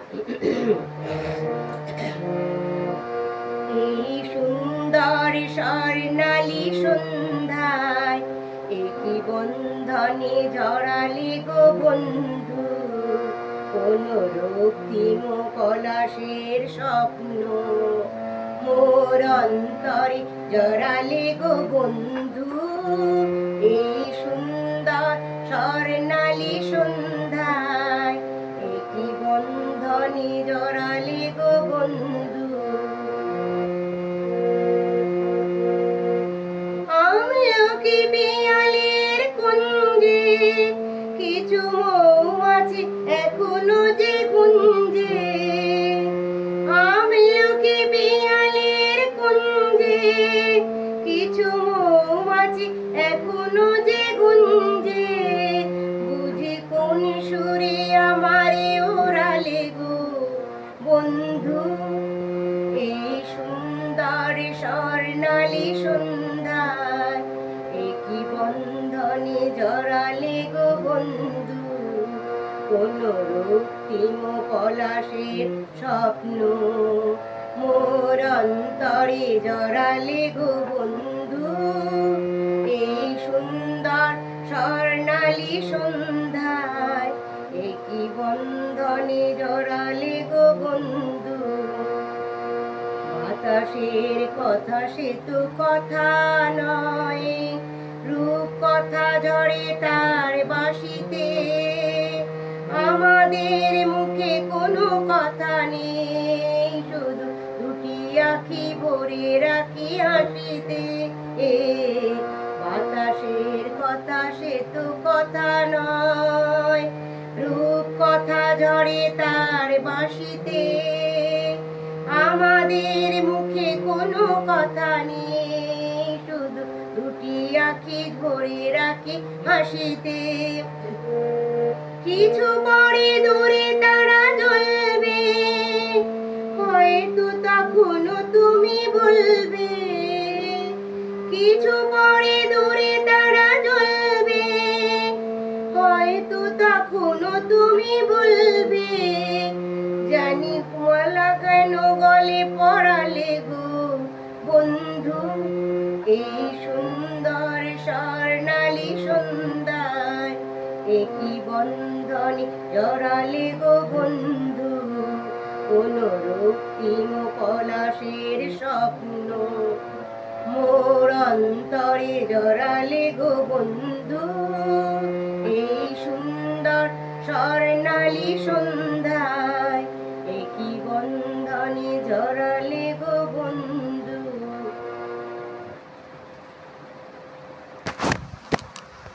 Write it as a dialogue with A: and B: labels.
A: এই সুন্দর স্বর্ণালী সন্ধ্যায় একই বন্ধনে জড়ালে গো বন্ধু, কোন রক্তিম পলাশের স্বপ্ন মোর অন্তরে জড়ালে গো বন্ধু। এই সুন্দর স্বর্ণালী সন্ধ্যায় একই বন্ধনে জড়ালে গো বন্ধু। আমলকি পিয়ালের কুঞ্জে কিছু মৌমাছি এখনো যে গুঞ্জে, আমলকি পিয়ালের কুঞ্জে কিছু মৌমাছি এখনো যে গুঞ্জে, বুঝি কোন সুরে আমারে ওড়ালে গো বন্ধু। এই সুন্দর স্বর্ণালী সন্ধ্যায় একই বন্ধনে জড়ালে গো বন্ধু, কোন রক্তিম পলাশের স্বপ্ন মোর অন্তরে জড়ালে গো বন্ধু। এই সুন্দর স্বর্ণালী সন্ধ্যায় একই বন্ধনে জড়ালে গো বন্ধু। বাতাসের কথা সে তো কথা নয়, রূপ কথা ঝরে তার বাঁশিতে, আমাদের মুখে কোনো কথা নেই, শুধু দুটি আঁখি ভরে রাখি হাসিতে। বাতাসের কথা সে তো কথা নয়, রূপ কথা ঝরে তার বাঁশিতে, আমাদের মুখে কোনো কথা নেই, শুধু দুটি আঁখি ভরে রাখি হাসিতে। কিছু পরে দূরে তারা জ্বলবে, হয়তো তখনও তুমি বলবে, কিছু পরে দূরে তারা জ্বলবে, হয়তো তখনও তুমি বলবে, জানি মালা কেন গলে পড়ালে গো বন্ধু। এই সুন্দর স্বর্ণালী সন্ধ্যায় একই বন্ধনে জড়ালে গো বন্ধু, কোন রক্তিম পলাশের স্বপ্ন মোর অন্তরে জড়ালে গো বন্ধু। এই সুন্দর স্বর্ণালী সন্ধ্যায় একই বন্ধনে জড়ালে